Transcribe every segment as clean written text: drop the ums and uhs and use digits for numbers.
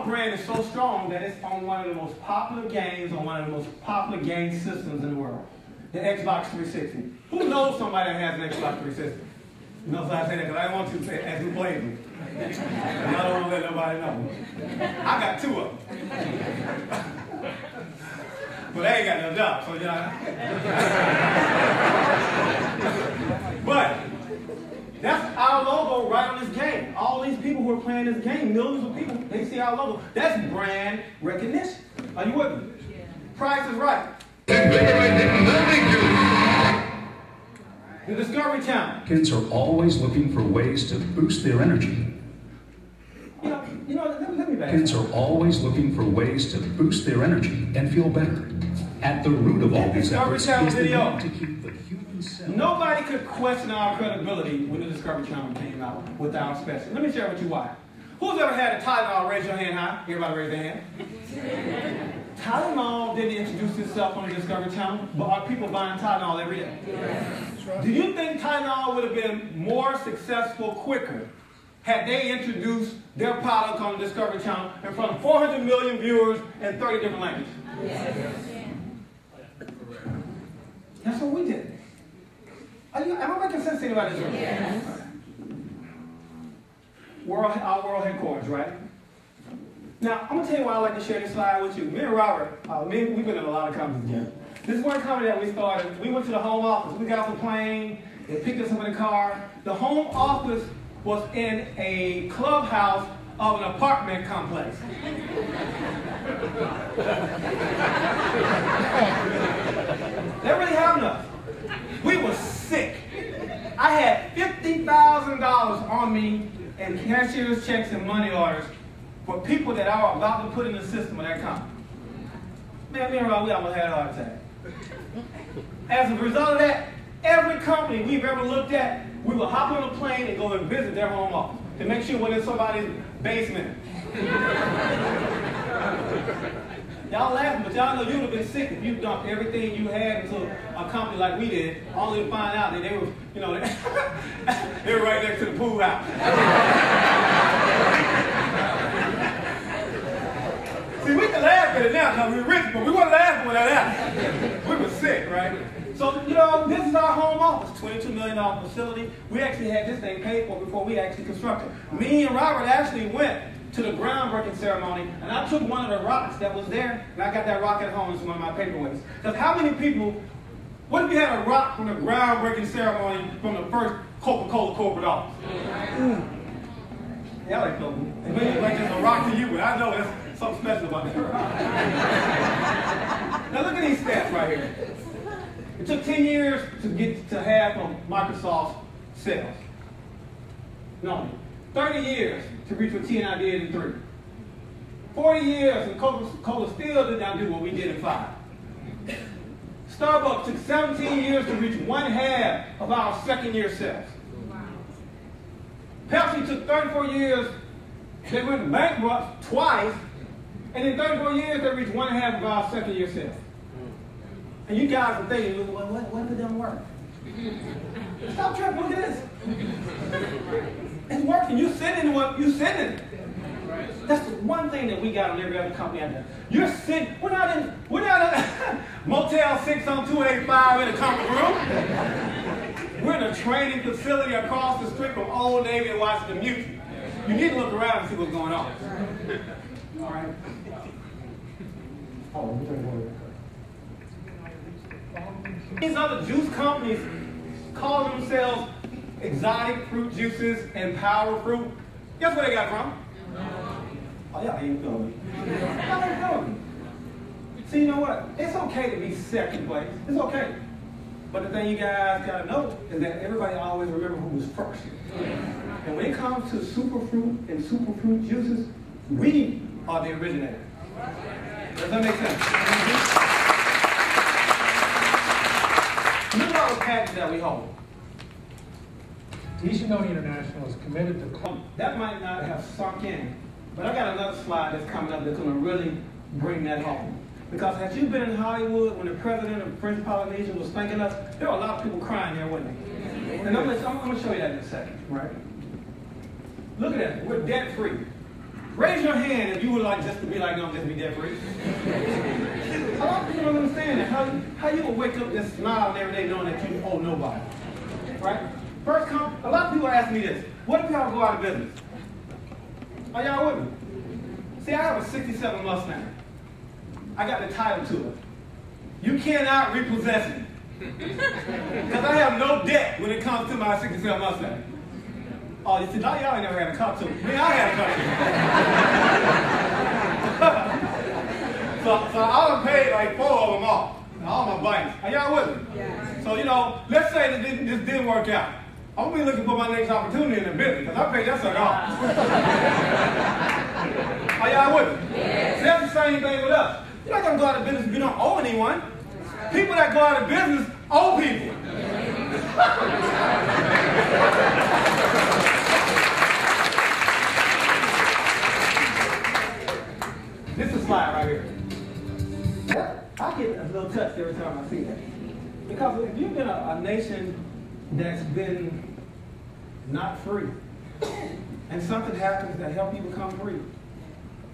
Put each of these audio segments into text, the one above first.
brand is so strong that it's on one of the most popular games, on one of the most popular game systems in the world, the Xbox 360. Who knows somebody that has an Xbox 360? You know, so I say that because I don't want you to say, as who plays them. And I don't want to let nobody know. I got 2 of them. But they ain't got no job, so you know. But that's our logo right on this game. All these people who are playing this game, millions of people, they see our logo. That's brand recognition. Are you with me? Yeah. Price is right. The Discovery Channel. Kids are always looking for ways to boost their energy. Let me back. Kids are always looking for ways to boost their energy and feel better. At the root of all these efforts is the need to keep the human cell. Nobody could question our credibility when the Discovery Channel came out with our special. Let me share with you why. Who's ever had a Tylenol? Raise your hand high. Everybody raise their hand. Tylenol didn't introduce itself on the Discovery Channel, but are people buying Tylenol every day? Yes. Do you think Tylenol would have been more successful quicker had they introduced their product on the Discovery Channel in front of 400 million viewers in 30 different languages? Yes. That's what we did. Am I making sense to anybody? Yes. Our world headquarters, right? Now, I'm going to tell you why I like to share this slide with you. Me and Robert, we've been in a lot of companies together. This is one company that we started. We went to the home office. We got off the plane. They picked us up in the car. The home office was in a clubhouse of an apartment complex. They really have enough. We were sick. I had $50,000 on me in cashier's checks and money orders for people that I was about to put in the system of that company. Man, me and Rob, we almost had a heart attack. As a result of that, every company we've ever looked at, we would hop on a plane and go and visit their home office to make sure we're in somebody's basement. Y'all laughing, but y'all know you would have been sick if you dumped everything you had into a company like we did, only to find out that they were, you know, they were right next to the pool house. See, we can laugh at it now because we're rich, but we weren't laughing when that happened. We were sick, right? So, you know, this is our home office, $22 million facility. We actually had this thing paid for before we actually constructed. Me and Robert actually went to the groundbreaking ceremony, and I took one of the rocks that was there, and I got that rock at home as one of my paperweights. Because how many people, what if you had a rock from the groundbreaking ceremony from the first Coca-Cola corporate office? Y'all ain't know. It may look like there's a rock to you, but I know there's something special about that. Now look at these stats right here. It took 10 years to get to half of Microsoft's sales. Noni. 30 years to reach what T and I did in 3. 40 years and Coca-Cola still did not do what we did in 5. Starbucks took 17 years to reach 1/2 of our second-year sales. Pepsi took 34 years, they went bankrupt twice, and in 34 years they reached 1/2 of our second-year sales. And you guys are thinking, well, what if it doesn't work? Stop tripping, look at this. It's working. You sending what you sending. That's the one thing that we got on every other company out there. You're sitting. We're not in Motel 6 on 285 in a conference room. We're in a training facility across the street from Old Navy and Washington Mutual. You need to look around and see what's going on. All right. These other juice companies call themselves exotic fruit juices and power fruit. Guess where they got from? Oh, y'all ain't feeling me. Y'all ain't feeling me. See, you know what? It's okay to be second place. It's okay. But the thing you guys got to know is that everybody always remember who was first. And when it comes to superfruit and superfruit juices, we are the originator. Does that make sense? Look at all the patents that we hold. Tahitian Noni International is committed to... That might not have sunk in, but I got another slide that's coming up that's going to really bring that home. Because had you been in Hollywood when the president of French Polynesia was thanking us, there were a lot of people crying there, wasn't there? And I'm going to show you that in a second, right? Look at that. We're debt-free. Raise your hand if you would like just to be like, no, just be debt free. A lot of people don't understand that. How you will wake up just smiling every day knowing that you owe nobody. Right? First, a lot of people ask me this. What if y'all go out of business? Are y'all with me? See, I have a 67 Mustang. I got the title to it. You cannot repossess me. Because I have no debt when it comes to my 67 Mustang. Oh, you see, y'all ain't never had a cop to it. Man, I had a cop to it. So I done paid like 4 of them off. All my bikes. Are y'all with me? Yeah. So, you know, let's say that this didn't work out. I'm going to be looking for my next opportunity in the business because I paid that sucker off. Are y'all with me? Yeah. So that's the same thing with us. You're not going to go out of business if you don't owe anyone. People that go out of business owe people. This is a slide right here. I get a little touched every time I see that. Because if you've been a nation that's been not free, and something happens that helps you become free,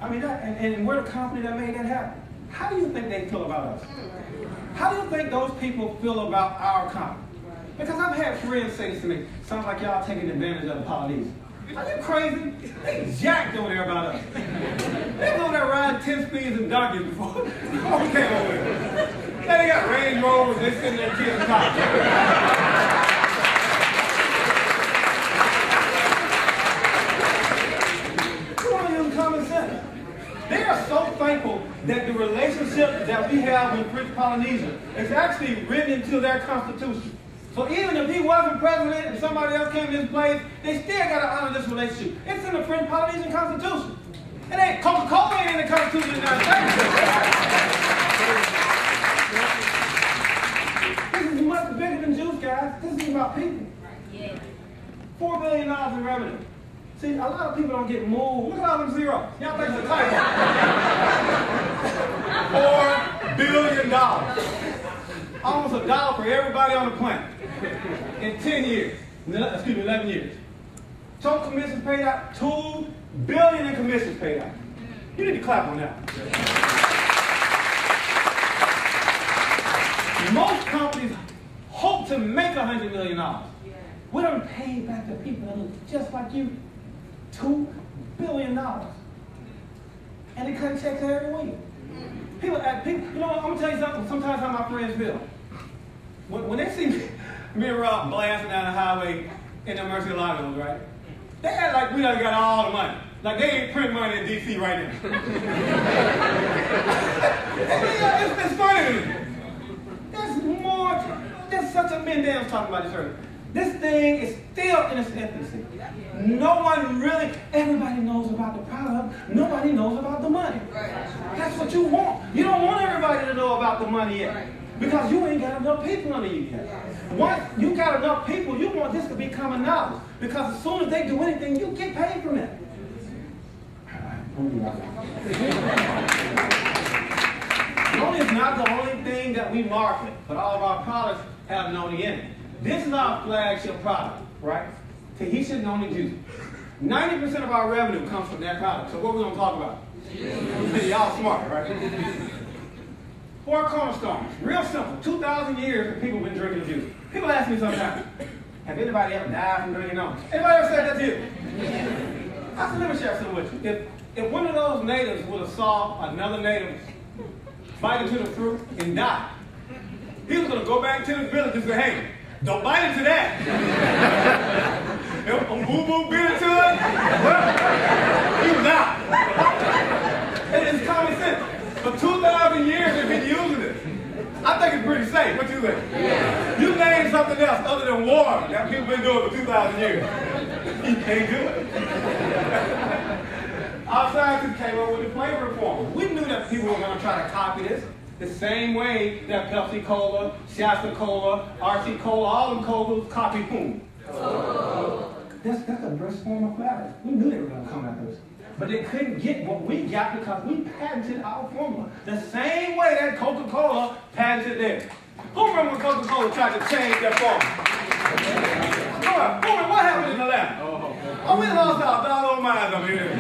I mean, and we're the company that made that happen. How do you think they feel about us? How do you think those people feel about our company? Because I've had friends say to me, sounds like y'all taking advantage of the Polynesians. Are you crazy? They jacked over there about us. They was over there riding 10 speeds and donkeys before we came over there. Then they got Range Rovers, they sitting there kids top. You want to use common sense. They are so thankful that the relationship that we have with French Polynesia is actually written into their constitution. So even if he wasn't president and somebody else came in his place, they still got to honor this relationship. It's in the French Polynesian Constitution. It ain't Coca-Cola ain't in the Constitution of the United States. This is much bigger than juice, guys. This is about people. $4 billion in revenue. See, a lot of people don't get moved. Look at all them zeros. Y'all think it's a typo. $4 billion. Almost $1 for everybody on the planet. In 10 years. Excuse me, 11 years. Total commissions paid out, $2 billion in commissions paid out. You need to clap on that. Most companies hope to make $100 million. We don't pay back the people that look just like you $2 billion. And they cut checks every week. People, you know, I'm going to tell you something, sometimes how my friends feel. When they see me and Rob blasting down the highway in the Murciélagos, right? They act like we done got all the money. Like they ain't print money in D.C. right now. It's funny to me. There's such a men dance talking about this earlier. This thing is still in its infancy. No one really, everybody knows about the product. Nobody knows about the money. That's what you want. You don't want everybody to know about the money yet. Because you ain't got enough people under you yet. Once you got enough people, you want this to be common knowledge. Because as soon as they do anything, you get paid from it. Noni is not the only thing that we market, but all of our products have Noni in it. This is our flagship product, right? Tahitian Noni juice. 90% of our revenue comes from that product. So what are we going to talk about? Y'all smart, right? 4 cornerstones. Real simple. 2,000 years people have been drinking the juice. People ask me sometimes, have anybody ever died from drinking Noni? Anybody ever said that to you? I said, let me share something with you. If one of those natives would have saw another native bite into the fruit and die, he was going to go back to the village and say, hey, don't bite into that. If boo-boo bit into it, well, he was out. It's common sense. For 2,000 years, they've been using it. I think it's pretty safe. What you think? Yeah. You name something else other than water that people been doing for 2,000 years. You can't do it. Our scientists came up with the flavor reform. We knew that people were going to try to copy this. The same way that Pepsi Cola, Shasta Cola, RC Cola, all them colas copy whom? That's a best form of flavor. We knew they were going to come after us. But they couldn't get what we got because we patented our formula. The same way that Coca-Cola patented theirs. Who remember when Coca-Cola tried to change their formula? Who remember what happened in the lab? Oh, we lost our dollar minds over here.